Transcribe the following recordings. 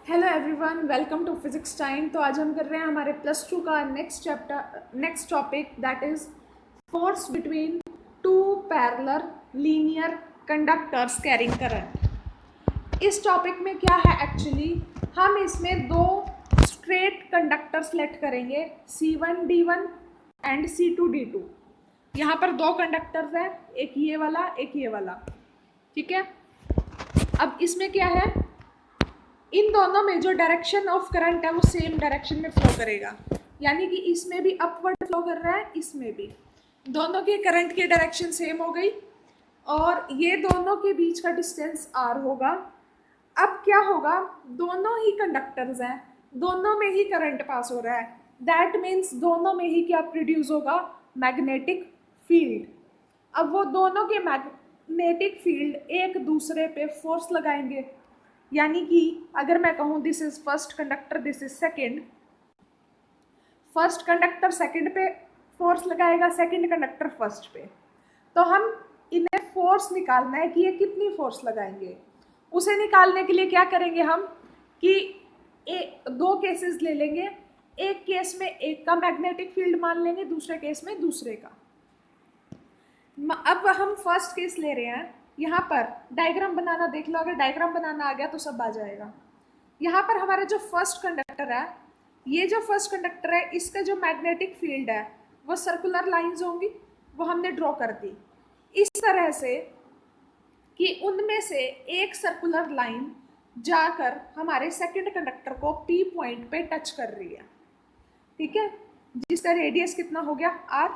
Hello everyone, welcome to physics time. तो आज हम कर रहे हैं हमारे +2 का next topic, that is force between two parallel linear conductors carrying current. इस टॉपिक में क्या है एक्चुअली, हम इसमें दो स्ट्रेट कंडक्टर सेलेक्ट करेंगे, C1D1 एंड C2D2। यहाँ पर दो कंडक्टर्स हैं, एक ये वाला एक ये वाला, ठीक है। अब इसमें क्या है, इन दोनों में जो डायरेक्शन ऑफ करंट है वो सेम डायरेक्शन में फ्लो करेगा, यानी कि इसमें भी अपवर्ड फ्लो कर रहा है, इसमें भी। दोनों के करंट की डायरेक्शन सेम हो गई और ये दोनों के बीच का डिस्टेंस r होगा। अब क्या होगा, दोनों ही कंडक्टर्स हैं, दोनों में ही करंट पास हो रहा है, दैट मीन्स दोनों में ही क्या प्रोड्यूस होगा, मैग्नेटिक फील्ड। अब वो दोनों के मैग्नेटिक फील्ड एक दूसरे पे फोर्स लगाएंगे, यानी कि अगर मैं कहूँ this is first conductor, this is second, first conductor second पे फोर्स लगाएगा, सेकेंड कंडक्टर फर्स्ट पे। तो हम इन्हें फोर्स निकालना है कि ये कितनी फोर्स लगाएंगे। उसे निकालने के लिए क्या करेंगे हम कि दो केसेस ले लेंगे, एक केस में एक का मैग्नेटिक फील्ड मान लेंगे, दूसरे केस में दूसरे का। अब हम फर्स्ट केस ले रहे हैं, यहाँ पर डायग्राम बनाना देख लो, अगर डायग्राम बनाना आ गया तो सब आ जाएगा। यहाँ पर हमारा जो फर्स्ट कंडक्टर है, ये जो फर्स्ट कंडक्टर है, इसका जो मैग्नेटिक फील्ड है वो सर्कुलर लाइंस होंगी, वो हमने ड्रॉ कर दी इस तरह से कि उनमें से एक सर्कुलर लाइन जाकर हमारे सेकंड कंडक्टर को P पॉइंट पे टच कर रही है, ठीक है, जिसका रेडियस कितना हो गया r,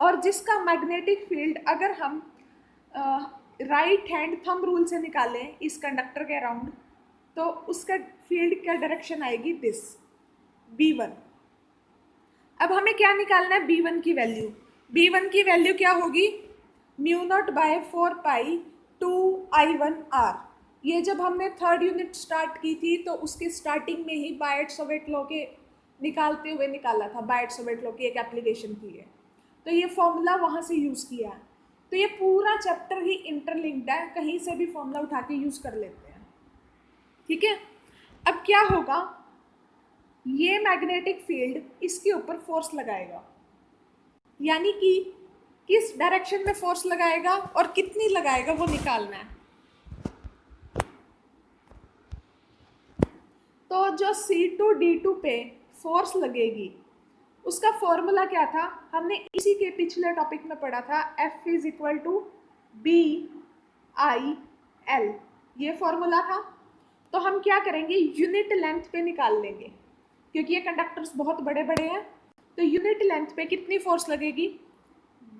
और जिसका मैग्नेटिक फील्ड अगर हम राइट हैंड थंब रूल से निकालें इस कंडक्टर के अराउंड, तो उसका फील्ड क्या डायरेक्शन आएगी, दिस B1। अब हमें क्या निकालना है, B1 की वैल्यू। B1 की वैल्यू क्या होगी, μ0/4π 2I1R। ये जब हमने थर्ड यूनिट स्टार्ट की थी तो उसके स्टार्टिंग में ही बायट-सवेट लॉ के निकालते हुए निकाला था, बायट-सवेट लॉ की एक एप्लीकेशन की है, तो ये फॉर्मूला वहाँ से यूज़ किया है। तो ये पूरा चैप्टर ही इंटरलिंक्ड है, कहीं से भी फॉर्मूला उठा के यूज़ कर लेते हैं, ठीक है। अब क्या होगा, ये मैग्नेटिक फील्ड इसके ऊपर फोर्स लगाएगा, यानी कि किस डायरेक्शन में फोर्स लगाएगा और कितनी लगाएगा वो निकालना है। तो जो C2D2 पे फोर्स लगेगी उसका फॉर्मूला क्या था, हमने इसी के पिछले टॉपिक में पढ़ा था, F = BI/L, ये फॉर्मूला था। तो हम क्या करेंगे, यूनिट लेंथ पे निकाल लेंगे, क्योंकि ये कंडक्टर्स बहुत बड़े बड़े हैं। तो यूनिट लेंथ पे कितनी फोर्स लगेगी,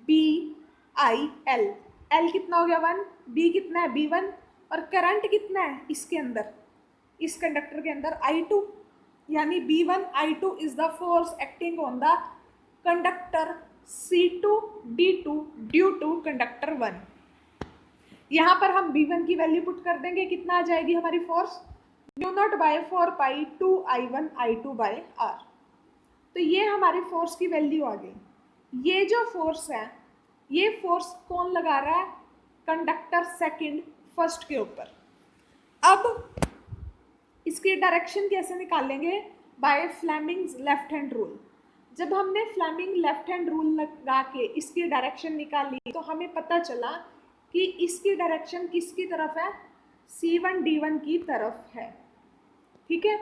BI/L। L कितना हो गया 1, B कितना है B1, और करंट कितना है इसके अंदर, इस कंडक्टर के अंदर I2, यानी B1I2 is the force acting on the conductor C2D2 due to conductor 1। यहाँ पर हम B1 की वैल्यू पुट कर देंगे, कितना आ जाएगी हमारी फोर्स, μ0/4π 2I1I2/R। तो ये हमारी फोर्स की वैल्यू आ गई। ये जो फोर्स है, ये फोर्स कौन लगा रहा है, कंडक्टर सेकंड फर्स्ट के ऊपर। अब इसकी डायरेक्शन कैसे निकालेंगे, by Fleming's left hand rule. जब हमने फ्लेमिंग लेफ्ट हैंड रूल लगा के इसकी डायरेक्शन निकाली तो हमें पता चला कि इसकी डायरेक्शन किसकी तरफ है, C1D1 की तरफ है, ठीक है।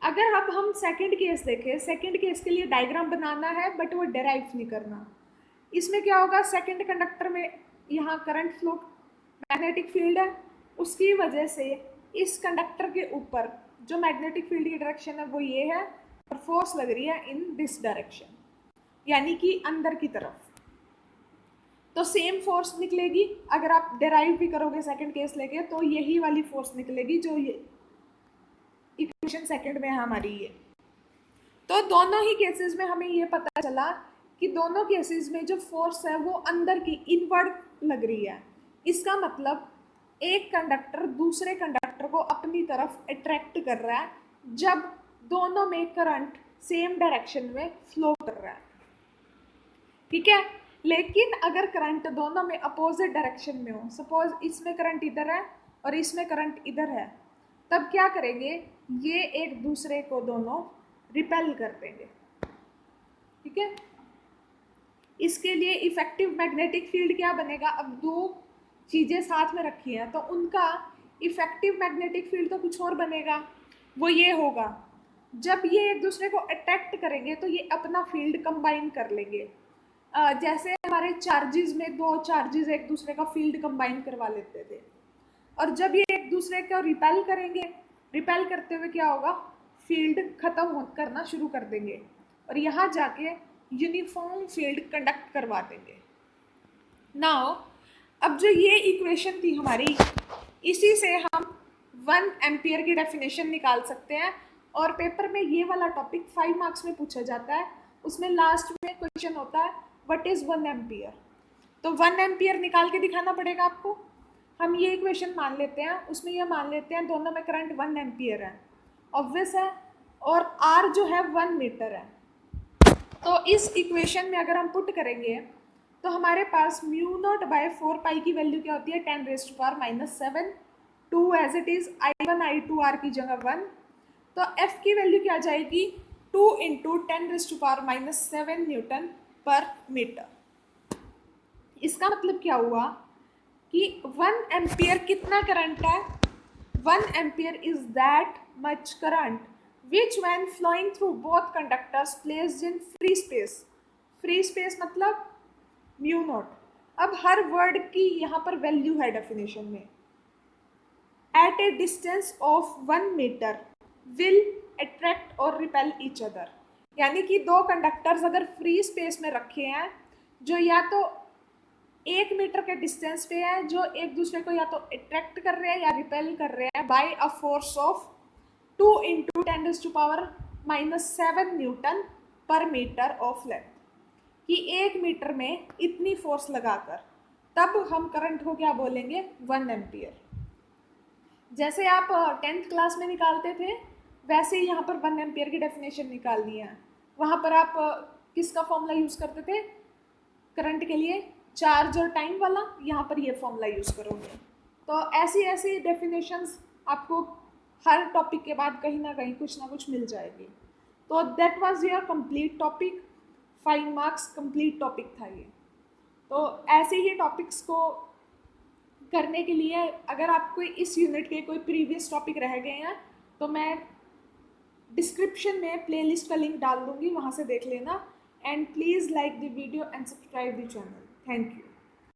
अगर अब हम सेकंड केस देखें, सेकंड केस के लिए डायग्राम बनाना है बट वो डेराइव नहीं करना। इसमें क्या होगा, सेकंड कंडक्टर में यहाँ करंट फ्लो, मैग्नेटिक फील्ड है, उसकी वजह से इस कंडक्टर के ऊपर जो मैग्नेटिक फील्ड की डायरेक्शन है वो ये है, और फोर्स लग रही है इन दिस डायरेक्शन, यानी कि अंदर की तरफ। तो सेम फोर्स निकलेगी, अगर आप डेराइव भी करोगे सेकंड केस लेके तो यही वाली फोर्स निकलेगी जो ये इक्वेशन सेकंड में है हमारी ये। तो दोनों ही केसेस में हमें ये पता चला कि दोनों केसेस में जो फोर्स है वो अंदर की इनवर्ड लग रही है। इसका मतलब एक कंडक्टर दूसरे कंडक्टर को अपनी तरफ अट्रैक्ट कर रहा है जब दोनों में करंट सेम डायरेक्शन में फ्लो कर रहा है, ठीक है। लेकिन अगर करंट दोनों में अपोजिट डायरेक्शन में हो, सपोज इसमें करंट इधर है और इसमें करंट इधर है, तब क्या करेंगे, ये एक दूसरे को दोनों रिपेल कर देंगे। ठीक है, इसके लिए इफेक्टिव मैग्नेटिक फील्ड क्या बनेगा, अब दो चीज़ें साथ में रखी हैं तो उनका इफेक्टिव मैग्नेटिक फील्ड तो कुछ और बनेगा, वो ये होगा, जब ये एक दूसरे को अट्रैक्ट करेंगे तो ये अपना फील्ड कंबाइन कर लेंगे। जैसे हमारे चार्जेस में दो चार्जेस एक दूसरे का फील्ड कंबाइन करवा लेते थे, और जब ये एक दूसरे को रिपेल करेंगे, रिपेल करते हुए क्या होगा, फील्ड खत्म करना शुरू कर देंगे और यहाँ जाके यूनिफॉर्म फील्ड कंडक्ट करवा देंगे। नाउ अब जो ये इक्वेशन थी हमारी, इसी से हम 1 एम्पियर की डेफिनेशन निकाल सकते हैं, और पेपर में ये वाला टॉपिक 5 मार्क्स में पूछा जाता है। उसमें लास्ट में क्वेश्चन होता है व्हाट इज 1 एम्पियर, तो 1 एम्पियर निकाल के दिखाना पड़ेगा आपको। हम ये इक्वेशन मान लेते हैं, उसमें ये मान लेते हैं दोनों में करंट 1 एम्पियर है, ऑब्वियस है, और आर जो है 1 मीटर है। तो इस इक्वेशन में अगर हम पुट करेंगे तो हमारे पास म्यू नॉट बाय 4 पाई की वैल्यू क्या होती है, 10⁻⁻⁷ 2 as it is, I1 I2 R की जगह 1, तो F की वैल्यू क्या आ जाएगी, 2 × 10⁻⁷ न्यूटन पर मीटर। इसका मतलब क्या हुआ कि 1 एम्पियर कितना करंट है, 1 ampere is that much current which when flowing through both conductors placed in free space. Free space मतलब म्यू नॉट। अब हर वर्ड की यहाँ पर वैल्यू है डेफिनेशन में, at a distance of 1 metre will attract और रिपेल ईच अदर, यानी कि दो कंडक्टर्स अगर फ्री स्पेस में रखे हैं जो या तो 1 मीटर के डिस्टेंस पे है, जो एक दूसरे को या तो अट्रैक्ट कर रहे हैं या रिपेल कर रहे हैं by a force of 2 × 10⁻⁷ newton पर मीटर ऑफ लेंथ, कि 1 मीटर में इतनी फोर्स लगाकर, तब हम करंट को क्या बोलेंगे, 1 एम्पियर। जैसे आप 10th क्लास में निकालते थे वैसे ही यहाँ पर 1 एम्पियर की डेफिनेशन निकालनी है। वहाँ पर आप किसका फॉर्मूला यूज़ करते थे करंट के लिए, चार्ज और टाइम वाला, यहाँ पर ये फॉर्मूला यूज़ करोगे। तो ऐसी ऐसी डेफिनेशंस आपको हर टॉपिक के बाद कहीं ना कहीं कुछ ना कुछ मिल जाएगी। तो that was your complete topic, 5 marks complete topic था ये। तो ऐसे ही टॉपिक्स को करने के लिए अगर आपको इस यूनिट के कोई प्रीवियस टॉपिक रह गए हैं तो मैं डिस्क्रिप्शन में प्लेलिस्ट का लिंक डाल दूँगी, वहाँ से देख लेना। And please like the video and subscribe the channel. Thank you.